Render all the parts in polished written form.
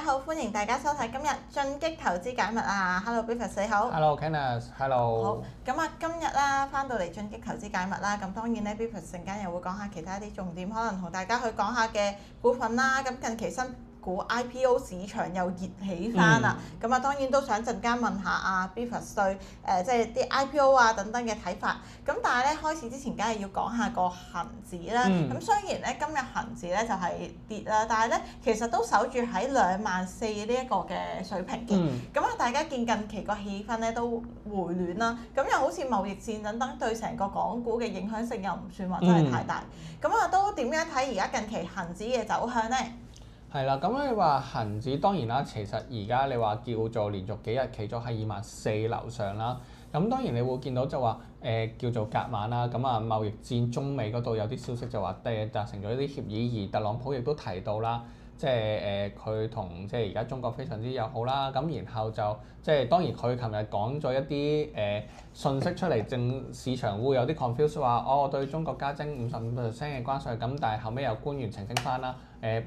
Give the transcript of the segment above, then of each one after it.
好，歡迎大家收睇今日進擊投資解密啊！Hello，Biffy 你好。Hello，Kenneth，Hello。好，咁啊，今日啦，翻到嚟進擊投資解密啦，咁當然咧，Biffy 陣間又會講下其他啲重點，可能同大家去講下嘅股份啦。咁近期新股 IPO 市場又熱起翻啦，咁啊當然都想陣間問下啊 Biffy 對即係啲 IPO 啊等等嘅睇法。咁但係咧開始之前，梗係要講下個恆指啦。咁雖然咧今日恆指咧就係跌啦，但係咧其實都守住喺24,000呢一個嘅水平嘅。咁啊大家見近期個氣氛咧都回暖啦，咁又好似貿易戰等等對成個港股嘅影響性又唔算話真係太大。咁啊都點樣睇而家近期恆指嘅走向咧？係啦，咁你話恆指當然啦，其實而家你話叫做連續幾日企咗喺24,000樓上啦。咁當然你會見到就話叫做隔晚啦，咁啊貿易戰中美嗰度有啲消息就話達成咗一啲協議，而特朗普亦都提到啦，即係佢同即係而家中國非常之友好啦。咁然後就即係當然佢琴日講咗一啲訊息出嚟，正市場會有啲 confuse 話對中國加徵55% 嘅關稅，咁但係後尾有官員澄清翻啦。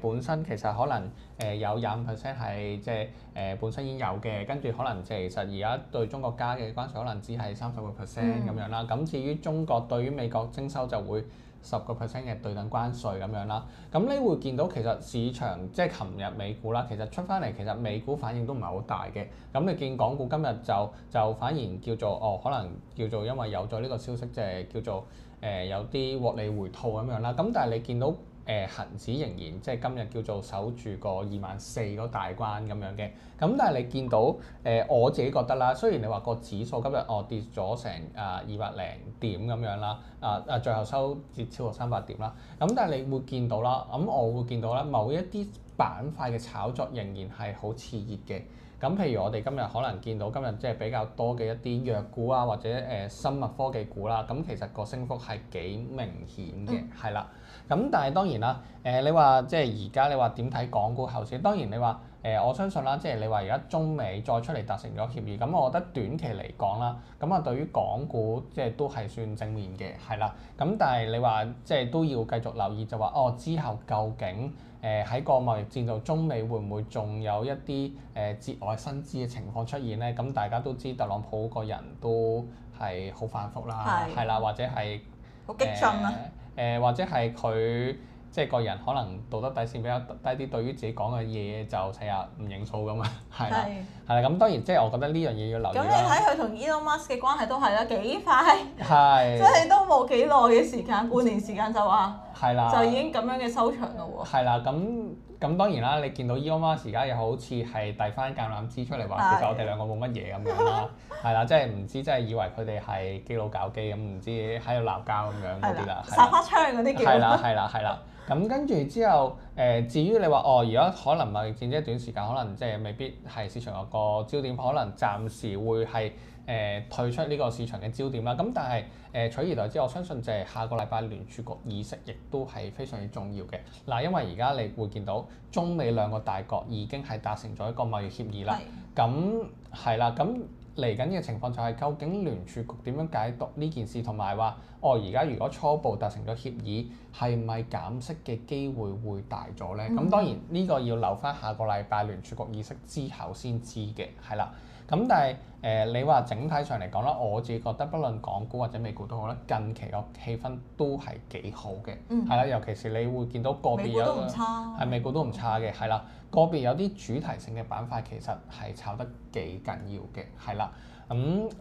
本身其實可能有25% 係即係本身已經有嘅，跟住可能其實而家對中國加嘅關稅可能只係30% 咁樣啦。咁至於中國對於美國徵收就會10% 嘅對等關稅咁樣啦。咁你會見到其實市場即係琴日美股啦，其實出翻嚟其實美股反應都唔係好大嘅。咁你見港股今日就反而叫做可能叫做因為有咗呢個消息，即係叫做有啲獲利回吐咁樣啦。咁但係你見到恆指仍然即係今日叫做守住個24,000嗰大關咁樣嘅，咁但係你見到我自己覺得啦，雖然你話個指數今日跌咗成200零點咁樣啦，最後收跌超過300點啦，咁但係你會見到啦，咁我會見到啦，某一啲板塊嘅炒作仍然係好熾熱嘅。咁譬如我哋今日可能見到今日即係比較多嘅一啲藥股啊，或者生物科技股啦，咁其實個升幅係幾明顯嘅，係啦。咁但係當然啦，你話即係而家你話點睇港股後市？當然你話我相信啦，即係你話而家中美再出嚟達成咗協議，咁我覺得短期嚟講啦，咁啊對於港股即係都係算正面嘅，係啦。咁但係你話即係都要繼續留意就話之後究竟喺個貿易戰度中美會唔會仲有一啲節外生枝嘅情況出現咧？咁大家都知特朗普個人都係好反覆啦，係啦，或者係好激進啊！或者係佢即係個人可能道德底線比較低啲，對於自己講嘅嘢就成日唔認數咁嘛，係啦，係啦。咁當然即係我覺得呢樣嘢要留意啦。咁你睇佢同 Elon Musk 嘅關係都係啦，幾快，即係都冇幾耐嘅時間，半年時間就話，係啦，就已經咁樣嘅收場咯喎。係啦，咁當然啦，你見到 Elon Musk 而家又好似係遞翻橄欖枝出嚟話，其實我哋兩個冇乜嘢咁樣啦，係啦，即係唔知真係以為佢哋係基佬搞基咁，唔知喺度鬧交咁樣嗰啲啦，撒花槍嗰啲叫。係啦。咁跟住之後，至於你話而家可能貿易戰一段時間，可能即係未必係市場個焦點，可能暫時會係退出呢個市場嘅焦點啦。咁但係取而代之，我相信就係下個禮拜聯儲局議息，亦都係非常之重要嘅。嗱，因為而家你會見到中美兩個大國已經係達成咗一個貿易協議啦。咁係啦，咁嚟緊嘅情況就係究竟聯儲局點樣解讀呢件事，同埋話而家如果初步達成咗協議，係咪減息嘅機會會大咗咧？咁當然呢個要留翻下個禮拜聯儲局議息之後先知嘅，係啦。咁但係你話整體上嚟講啦，我自己覺得不論港股或者美股都好咧，近期個氣氛都係幾好嘅，係啦。尤其是你會見到個別有美股都唔差嘅，係啦。個別有啲主題性嘅板塊其實係炒得幾緊要嘅，係啦。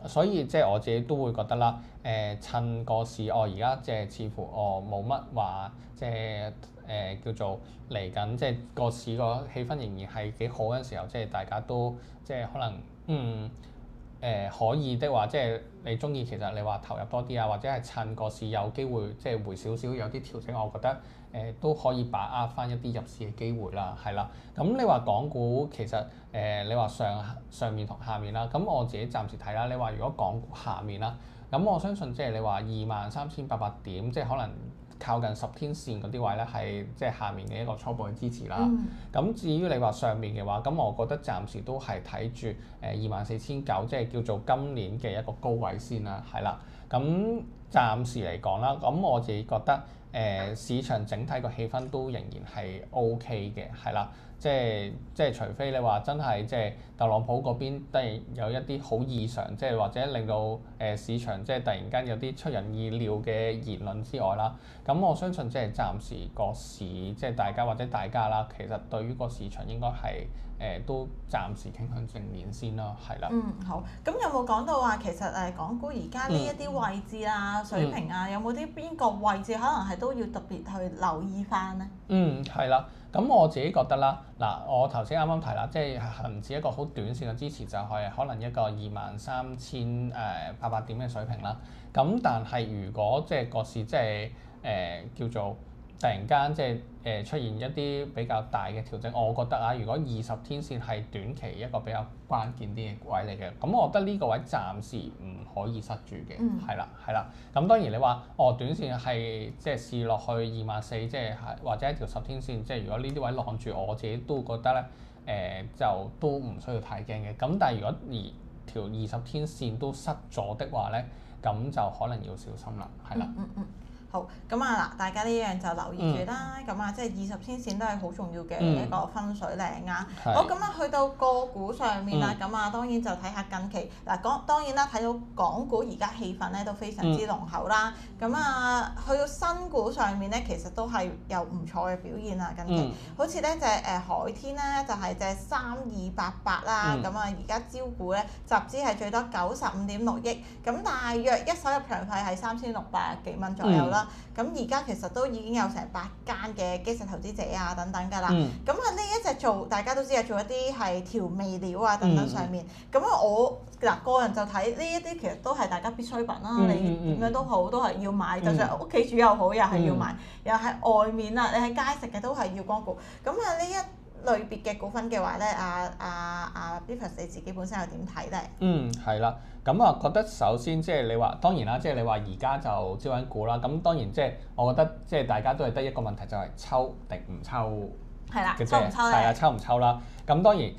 所以即係我自己都會覺得啦，趁個市而家即係似乎冇乜話即係叫做嚟緊，即係個市個氣氛仍然係幾好嘅時候，即係大家都即係可能可以的話，即係你中意其實你話投入多啲啊，或者係趁個市有機會即係回少少有啲調整，我覺得都可以把握翻一啲入市嘅機會啦，係啦。咁你話港股其實你話上面同下面啦，咁我自己暫時睇啦。你話如果港股下面啦，咁我相信即係你話23,800點，即係可能靠近10天線嗰啲位咧，係即係下面嘅一個初步嘅支持啦。咁至於你話上面嘅話，咁我覺得暫時都係睇住24,900，即係叫做今年嘅一個高位先啦，係啦。咁暫時嚟講啦，咁我自己覺得市場整體個氣氛都仍然係 OK 嘅，係啦。即係除非你話真係即係特朗普嗰邊突然有一啲好異常，即係或者令到市場即係突然間有啲出人意料嘅言論之外啦，咁我相信即係暫時個市即係大家啦，其實對於個市場應該係都暫時傾向正面先啦，係啦。好。咁有冇講到話其實港股而家呢一啲位置啊、水平啊，有冇啲邊個位置可能係都要特別去留意翻呢？係啦。咁我自己覺得啦，嗱，我頭先啱啱提啦，即係恆指一個好短線嘅支持就係可能一個23,800點嘅水平啦。咁但係如果即係個市即係叫做突然間即係出現一啲比較大嘅調整，我覺得啊，如果20天線係短期一個比較關鍵啲嘅位嚟嘅，咁我覺得呢個位暫時唔可以失住嘅，係啦。咁當然你話短線係即係試落去24,000，即係或者一條10天線，即係如果呢啲位晾住，我自己都覺得咧就都唔需要太驚嘅。咁但係如果條20天線都失咗的話咧，咁就可能要小心啦，係啦。好，咁啊嗱，大家呢樣就留意住啦。咁啊，即係20天線都係好重要嘅一個分水嶺啊。好，咁啊，去到個股上面啦，咁啊，當然就睇下近期嗱，當然啦，睇到港股而家氣氛咧都非常之濃厚啦。咁啊，去到新股上面咧，其實都係有唔錯嘅表現啊。近期好似咧隻海天咧就係隻3288啦。咁啊，而家招股咧集資係最多95.6億，咁大約一手入場費係3600幾蚊左右啦。咁而家其實都已經有成8間嘅基石投資者啊等等㗎啦。咁啊呢一隻大家都知係做一啲係調味料啊等等上面。咁我個人就睇呢一啲其實都係大家必需品啦。你點樣都好都係要買，就算屋企煮又好，又係要買，又喺外面啊，你喺街食嘅都係要光顧。咁啊呢一類別嘅股份嘅話咧，Beavis 你自己本身又點睇咧？係啦。咁啊，覺得首先即係你話當然啦，即係你話而家就招緊股啦。咁當然即係我覺得即係大家都係得一個問題，就係抽定唔抽嘅啫。抽唔抽咧？係啊，抽唔抽啦？咁當然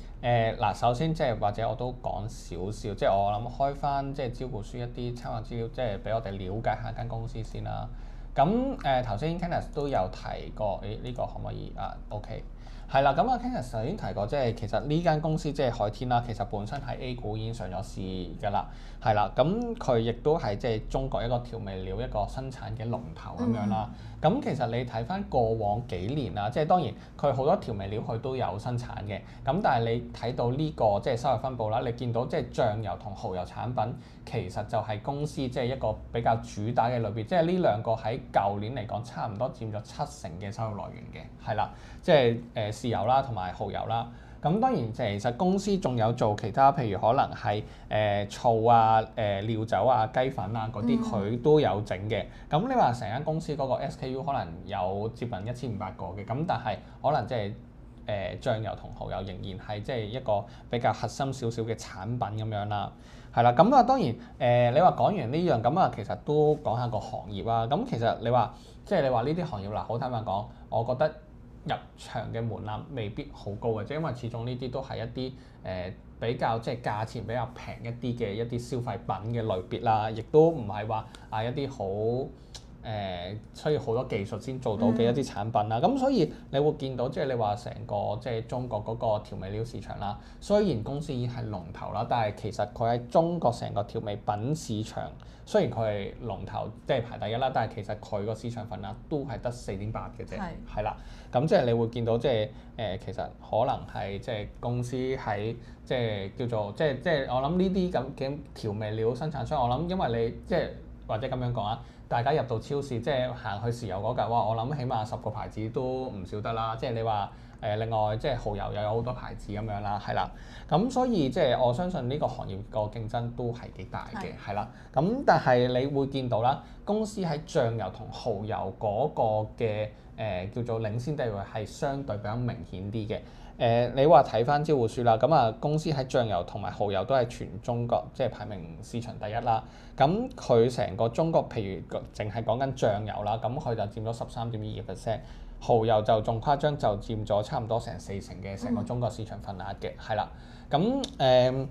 嗱，首先即係或者我都講少少，即係我諗開翻即係招股書一啲參考資料，即係俾我哋了解下間公司先啦。咁頭先 Kenneth 都有提過，呢個可唔可以OK？係啦，咁Kenneth頭先提過，即係其實呢間公司即係海天啦，其實本身喺 A 股已經上咗市㗎啦，係啦，咁佢亦都係即係中國一個調味料一個生產嘅龍頭咁樣啦。咁其實你睇翻過往幾年啦，即係當然佢好多調味料佢都有生產嘅，咁但係你睇到呢個即係收入分佈啦，你見到即係醬油同蠔油產品其實就係公司即係一個比較主打嘅類別，即係呢兩個喺舊年嚟講差唔多佔咗70%嘅收入來源嘅，係啦，即係豉油啦同埋蠔油啦。咁當然其實公司仲有做其他，譬如可能係醋啊、料酒啊、雞粉啊嗰啲，佢都有整嘅。咁你話成間公司嗰個 SKU 可能有接近1500個嘅，咁但係可能即係醬油同蠔油仍然係即係一個比較核心少少嘅產品咁樣啦。係啦，咁當然你話講完呢樣咁其實都講下個行業啦。咁其實你話即係你話呢啲行業嗱，好坦白講，我覺得入場嘅門檻未必好高嘅，即係因為始終呢啲都係一啲比較即係價錢比較平一啲嘅一啲消費品嘅類別啦，亦都唔係話一啲好需要好多技術先做到嘅一啲產品啦。咁所以你會見到即係你話成個即係中國嗰個調味料市場啦，雖然公司已經係龍頭啦，但係其實佢喺中國成個調味品市場，雖然佢係龍頭即係排第一啦，但係其實佢個市場份額都係得4.8嘅啫，係啦。咁即係你會見到即係其實可能係即係公司喺即係叫做即係我諗呢啲咁嘅調味料生產商，我諗因為你即係或者咁樣講啊，大家入到超市即係行去豉油嗰格，哇！我諗起碼10個牌子都唔少得啦。即係你話另外即係蠔油又有好多牌子咁樣啦，係啦。咁所以即係我相信呢個行業個競爭都係幾大嘅，係啦。咁但係你會見到啦，公司喺醬油同蠔油嗰個嘅叫做領先地位係相對比較明顯啲嘅。你話睇翻招股書啦，咁公司喺醬油同埋蠔油都係全中國即係排名市場第一啦。咁佢成個中國，譬如淨係講緊醬油啦，咁佢就佔咗13.2%，蠔油就仲誇張，就佔咗差唔多成40%嘅成個中國市場份額嘅，係啦。咁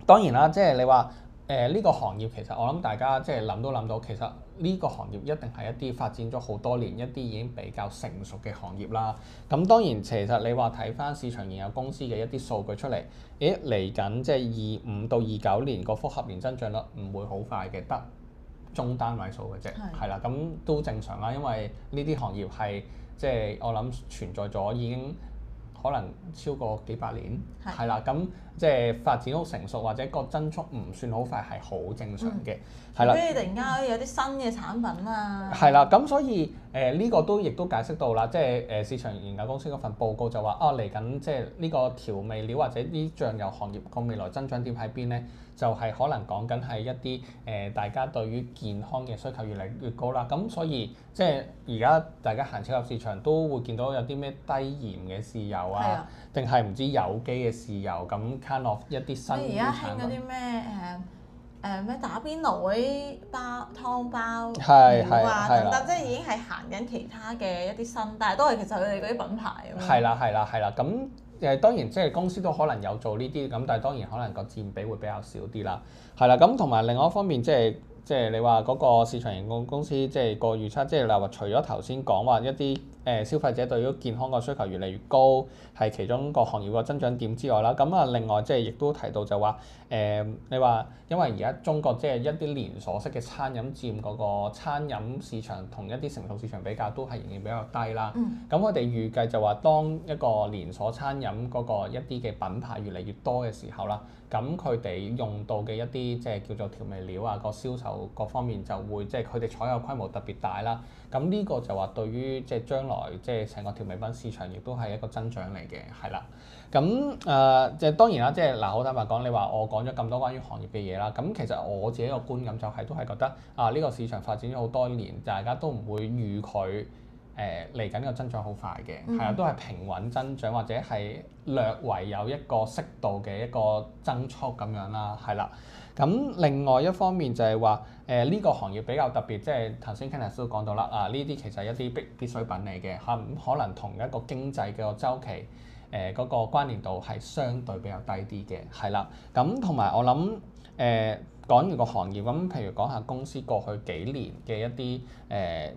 當然啦，即係你話呢個行業其實我諗大家即係諗都諗到，其實呢個行業一定係一啲發展咗好多年、一啲已經比較成熟嘅行業啦。咁當然其實你話睇翻市場現有公司嘅一啲數據出嚟，嚟緊即係25到29年個複合年增長率唔會好快嘅，得中單位數嘅啫，係啦，咁都正常啦，因為呢啲行業係即係我諗存在咗已經可能超過幾百年，係啦，咁即係發展好成熟或者個增速唔算好快係好正常嘅，係啦。除非你突然間有啲新嘅產品啊，係啦，咁所以呢個都亦都解釋到啦，即係市場研究公司嗰份報告就話嚟緊即係呢個調味料或者啲醬油行業個未來增長點喺邊咧？就係可能講緊係一啲大家對於健康嘅需求越嚟越高啦，咁所以即係而家大家行超級市場都會見到有啲咩低鹽嘅豉油啊，定係唔知有機嘅豉油咁 kind of 一啲新嘅產品。而家興嗰啲咩咩打邊爐嗰啲包湯包料啊等等，即係已經係行緊其他嘅一啲新，但係都係其實佢哋嗰啲品牌咁樣。係啦，咁。當然即係公司都可能有做呢啲咁，但係當然可能個佔比會比較少啲啦。係啦，咁同埋另外一方面即係你話嗰個市場研究公司即係個預測，即係例如話除咗頭先講話一啲消費者對於健康個需求越嚟越高，係其中個行業個增長點之外啦。咁啊，另外即係亦都提到就話你話因為而家中國即係一啲連鎖式嘅餐飲佔嗰個餐飲市場同一啲成熟市場比較都係仍然比較低啦。咁我哋預計就話當一個連鎖餐飲嗰個一啲嘅品牌越嚟越多嘅時候啦，咁佢哋用到嘅一啲即係叫做調味料啊，個銷售各方面就會即係佢哋採購規模特別大啦。咁呢個就話對於即係將來即係成個調味品市場亦都係一個增長嚟嘅，係啦。咁即係當然啦，即係嗱好坦白講，你話我講咗咁多關於行業嘅嘢啦，咁其實我自己個觀感就係都係覺得呢個市場發展咗好多年，大家都唔會預佢嚟緊個增長好快嘅，係啊，都係平穩增長或者係略為有一個適度嘅一個增速咁樣啦，係啦。咁另外一方面就係話呢個行業比較特別，即係頭先 Kenneth 都講到啦，呢啲其實係一啲必需品嚟嘅，可能同一個經濟嘅週期嗰個關聯度係相對比較低啲嘅，係啦。咁同埋我諗講完個行業，咁譬如講下公司過去幾年嘅一啲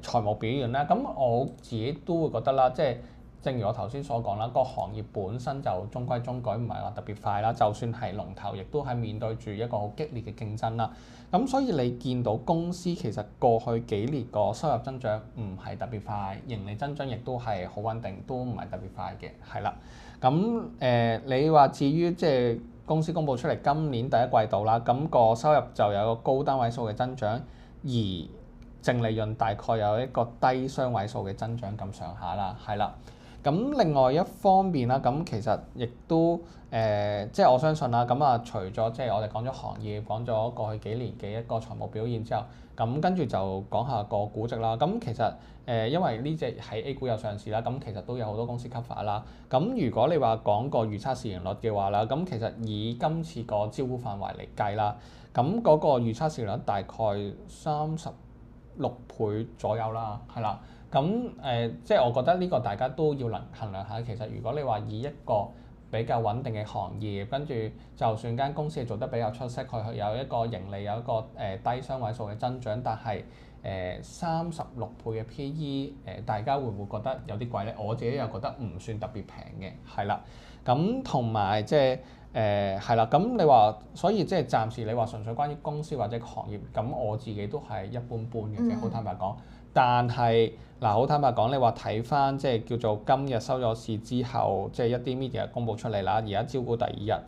財務表現啦，咁我自己都會覺得啦，即係正如我頭先所講啦，個行業本身就中規中矩，唔係話特別快啦。就算係龍頭，亦都係面對住一個好激烈嘅競爭啦。咁所以你見到公司其實過去幾年個收入增長唔係特別快，盈利增長亦都係好穩定，都唔係特別快嘅，係啦。咁你話至於即係公司公佈出嚟今年第一季度啦，咁個收入就有個高單位數嘅增長，而淨利潤大概有一個低雙位數嘅增長咁上下啦，係啦。咁另外一方面啦，咁其實亦都即係我相信啦，咁除咗即係我哋講咗行業，講咗過去幾年嘅一個財務表現之後，咁跟住就講下個估值啦。咁其實因為呢隻喺 A 股有上市啦，咁其實都有好多公司 cover 啦。咁如果你話講個預測市盈率嘅話啦，咁其實以今次個招股範圍嚟計啦，咁嗰個預測市盈率大概36倍左右啦，係啦。咁即係我覺得呢個大家都要衡量下。其實如果你話以一個比較穩定嘅行業，跟住就算間公司做得比較出色，佢有一個盈利有一個低雙位數嘅增長，但係36倍嘅 PE，大家會唔會覺得有啲貴咧？我自己又覺得唔算特別平嘅，係啦。咁同埋即係係啦。咁你話所以即係暫時你話純粹關於公司或者行業，咁我自己都係一般般嘅啫，好坦白講。但係好坦白講，你話睇翻即係叫做今日收咗市之後，即係一啲 media 公佈出嚟啦，而家招股第二日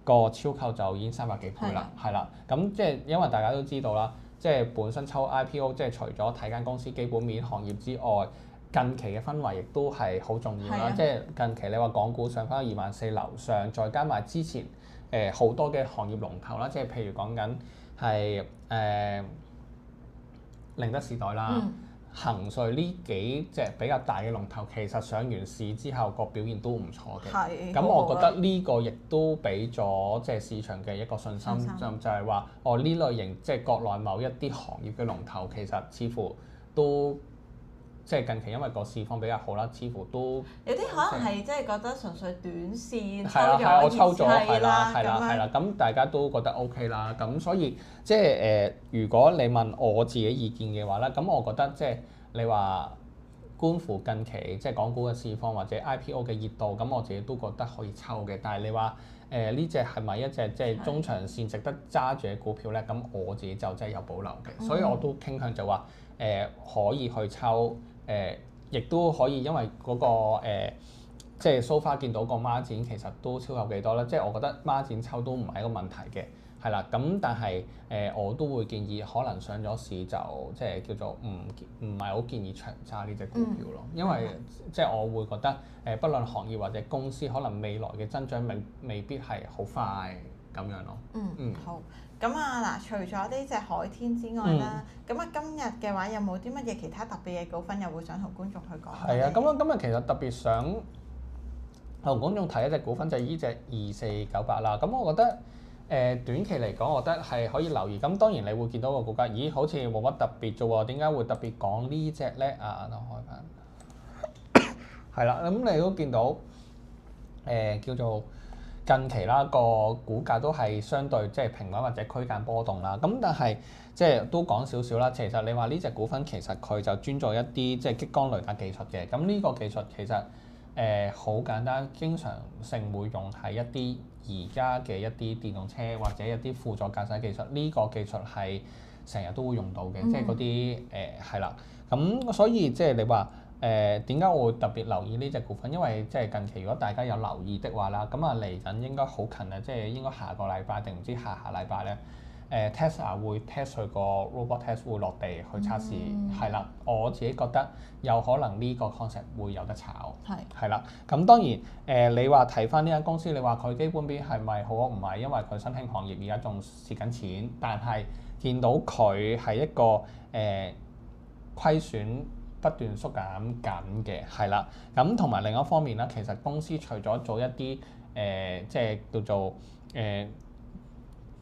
個超購就已經300幾倍啦，係啦。咁即係因為大家都知道啦，即係本身抽 IPO 即係除咗睇間公司基本面、行業之外，近期嘅氛圍亦都係好重要啦。即係近期你話港股上翻24,000樓上，再加埋之前好多嘅行業龍頭啦，即係譬如講緊係寧德時代啦。恒瑞呢幾隻比較大嘅龍頭，其實上完市之後個表現都唔錯嘅。咁我覺得呢個亦都俾咗即係市場嘅一個信心，就係話呢類型即係國內某一啲行業嘅龍頭，其實似乎都即係近期因為個市況比較好啦，似乎都有啲可能係即係覺得純粹短線我抽咗係啦咁樣。咁大家都覺得 OK 啦，咁所以即係如果你問我自己意見嘅話咧，咁我覺得即係你話觀乎近期即係港股嘅市況或者 IPO 嘅熱度，咁我自己都覺得可以抽嘅。但係你話呢隻係咪一隻即係中長線值得揸住嘅股票咧？咁我自己就真係有保留嘅，所以我都傾向就話可以去抽亦都可以因為嗰個即係 so far 見到個孖展其實都超過幾多咧，即係我覺得孖展抽都唔係一個問題嘅。係啦，咁但係我都會建議可能上咗市就即係叫做唔係好建議長揸呢隻股票咯，因為即係我會覺得不論行業或者公司可能未來嘅增長未必係好快咁樣咯。好。咁啊嗱，除咗呢隻海天之外啦，咁今日嘅話有冇啲乜嘢其他特別嘅股份又會想同觀眾去講？係啊，咁今日其實特別想同觀眾睇一隻股份就係呢隻2498啦。咁我覺得短期嚟講，我覺得係可以留意。咁當然你會見到個股價，咦好似冇乜特別啫喎，點解會特別講呢隻咧？等我開翻。係啦，咁你都見到叫做近期啦個股價都係相對即係平穩或者區間波動啦。咁但係即係都講少少啦。其實你話呢隻股份其實佢就專做一啲即係激光雷達技術嘅。咁呢個技術其實好簡單，經常性會用喺一啲而家嘅一啲電動車或者一啲輔助駕駛技術，呢個技術係成日都會用到嘅，即係嗰啲係啦。咁所以即係你話點解我會特別留意呢隻股份？因為即係近期如果大家有留意的話啦，咁啊嚟緊應該好近啊，即係應該下個禮拜定唔知下禮拜咧。Tesla 會 test 佢個 robot test 會落地去測試，係啦。我自己覺得有可能呢個 concept 會有得炒，係啦。咁當然你話睇翻呢間公司，你話佢基本面係咪好？唔係，因為佢新興行業而家仲蝕緊錢，但係見到佢係一個虧損不斷縮減緊嘅，係啦。咁同埋另一方面咧，其實公司除咗做一啲即係叫做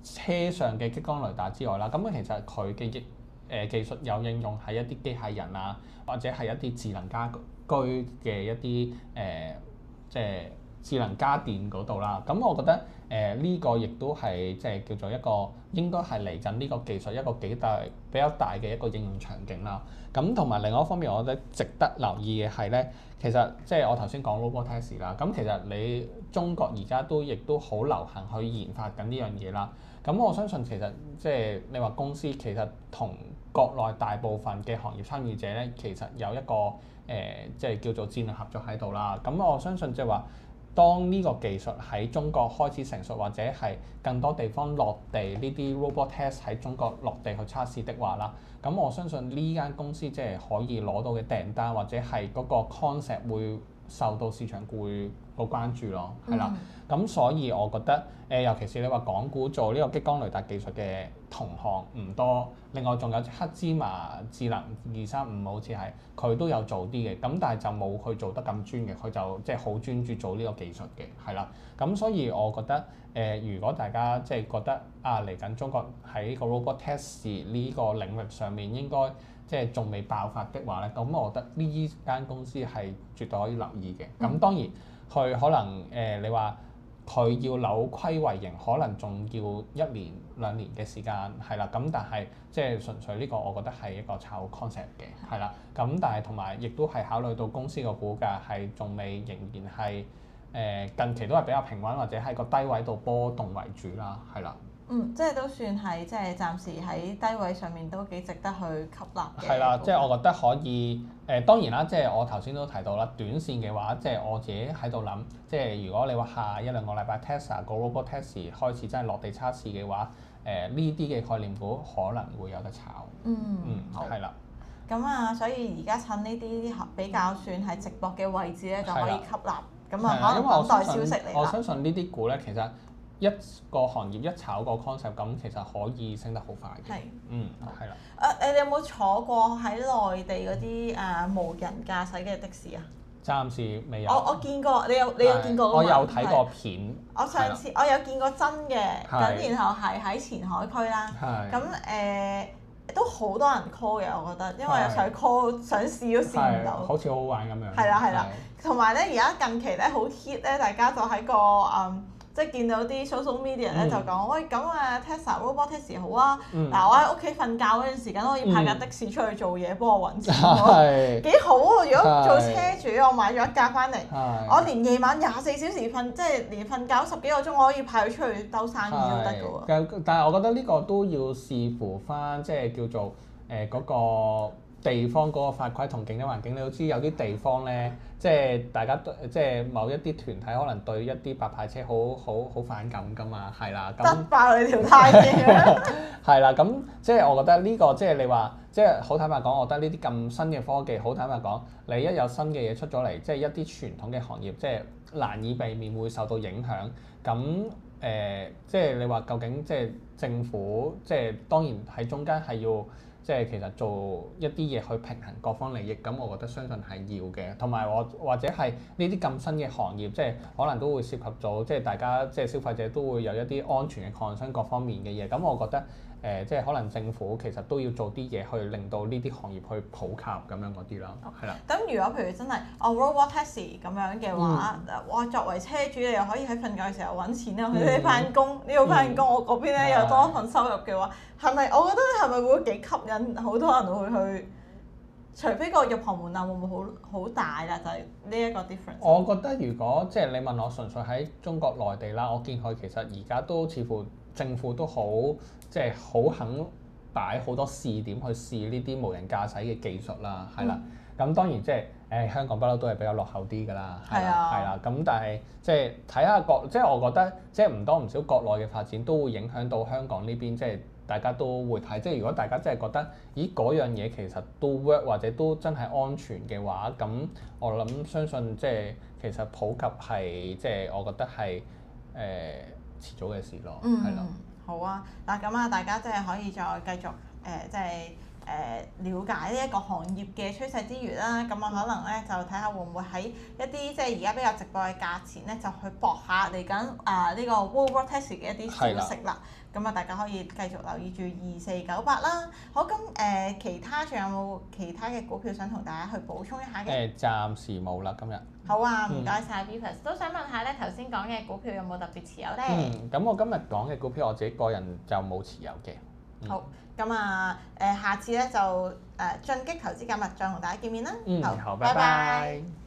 車上嘅激光雷達之外啦，咁其實佢嘅技術有應用喺一啲機械人啊，或者係一啲智能家居嘅一啲即係智能家電嗰度啦。咁我覺得呢個亦都係即係叫做一個應該係嚟緊呢個技術一個比較大嘅一個應用場景啦。咁同埋另外一方面，我覺得值得留意嘅係咧，其實即係我頭先講 robot test 啦。咁其實你中國而家亦都好流行去研發緊呢樣嘢啦。咁我相信其實即係你話公司其實同國內大部分嘅行業參與者咧，其實有一個即係叫做戰略合作喺度啦。咁我相信即係話，當呢個技術喺中國開始成熟，或者係更多地方落地呢啲 robot test 喺中國落地去測試的話啦，咁我相信呢間公司即係可以攞到嘅訂單或者係嗰個 concept 會受到市場會個關注咯，係啦。咁所以我覺得尤其是你話港股做呢個激光雷達技術嘅同行唔多，另外仲有黑芝麻智能235好似係佢都有做啲嘅，咁但係就冇去做得咁專嘅，佢就即係好專注做呢個技術嘅，係啦。咁所以我覺得如果大家即係覺得嚟緊中國喺個 robot test 呢個領域上面應該即係仲未爆發的話咧，咁我覺得呢間公司係絕對可以留意嘅。咁當然佢可能你話佢要扭虧為盈，可能仲要1年2年嘅時間，係啦。咁但係即係純粹呢個，我覺得係一個炒 concept 嘅，係啦。咁但係同埋亦都係考慮到公司個股價係仲未仍然係近期都係比較平穩，或者喺個低位度波動為主啦，係啦。即係都算係即係暫時喺低位上面都幾值得去吸納嘅。係啦，即係我覺得可以當然啦，即係我頭先都提到啦，短線嘅話，即係我自己喺度諗，即係如果你話下1-2個禮拜 Tesla 個 robot test 開始真係落地測試嘅話，呢啲嘅概念股可能會有得炒。好。係啦。咁所以而家趁呢啲比較算係直博嘅位置咧，就可以吸納。咁可能等待消息嚟啦。我相信呢啲股咧，其實一個行業一炒個 concept， 咁其實可以升得好快嘅。係啦。你有冇坐過喺內地嗰啲無人駕駛嘅的士啊？暫時未有。我見過，你有見過㗎嘛？我有睇過片。我上次我有見過真嘅，咁然後係喺前海區啦。咁都好多人 call 嘅，我覺得，因為想 call 想試都試唔到。好似好好玩咁樣。係啦，同埋咧而家近期咧好 hit 咧，大家就喺個即係見到啲 social media 咧就講，喂咁Tesla robot taxi 好啊！嗱我喺屋企瞓覺嗰陣時間可以派架的士出去做嘢，幫我揾錢喎，幾好喎！如果做車主，我買咗一架翻嚟，我連夜晚24小時瞓，即係連瞓覺10幾個鐘，我可以派佢出去兜生意都得㗎喎。但係我覺得呢個都要視乎翻，即係叫做嗰個地方嗰個法規同競爭環境。你都知有啲地方咧，即係大家即係某一啲團體可能對一啲白牌車好反感㗎嘛，係啦。得爆你條太嘅。係啦，咁即係我覺得呢個即係你話，即係好坦白講，我覺得呢啲咁新嘅科技，好坦白講，你一有新嘅嘢出咗嚟，即係一啲傳統嘅行業，即係難以避免會受到影響。咁即係你話究竟即係政府，即係當然喺中間係要。即係其實做一啲嘢去平衡各方利益，咁我覺得相信係要嘅。同埋或者係呢啲咁新嘅行業，即係可能都會涉及到即係大家即係消費者都會有一啲安全嘅 concern 各方面嘅嘢。咁我覺得即係可能政府其實都要做啲嘢去令到呢啲行業去普及咁樣嗰啲啦，係啦。咁如果譬如真係robot taxi 咁樣嘅話，哇作為車主你又可以喺瞓覺嘅時候揾錢啦，你翻工，你要翻工，我嗰邊咧又多一份收入嘅話，係咪？我覺得係咪會幾吸引好多人會去？除非個入行門檻會唔會好大啦？就係呢一個 difference。我覺得如果即係你問我純粹喺中國內地啦，我見佢其實而家都似乎政府都好即係好肯擺好多試點去試呢啲無人駕駛嘅技術啦，係啦。咁當然即係香港不嬲都係比較落後啲㗎啦，係啦。咁但係即係睇下即係我覺得即係唔多唔少國內嘅發展都會影響到香港呢邊，即係大家都會睇。即係如果大家真係覺得咦嗰樣嘢其實都 work 或者都真係安全嘅話，咁我諗相信即係其實普及係即係我覺得係遲早嘅事咯，係咯。好啊，嗱咁啊，大家即係可以再繼續即係了解呢一個行業嘅趨勢之餘啦，咁啊可能咧就睇下會唔會喺一啲即係而家比較直播嘅價錢咧，就去搏下嚟緊呢個 robot taxi 嘅一啲消息啦。咁啊，大家可以繼續留意住2498啦。好，咁其他仲有冇其他嘅股票想同大家去補充一下嘅？暫時冇啦，今日。好啊，唔該晒 Beavis。都想問下咧，頭先講嘅股票有冇特別持有咧？咁我今日講嘅股票，我自己個人就冇持有嘅。好，咁啊下次咧就進擊投資解密再同大家見面啦。好，拜拜。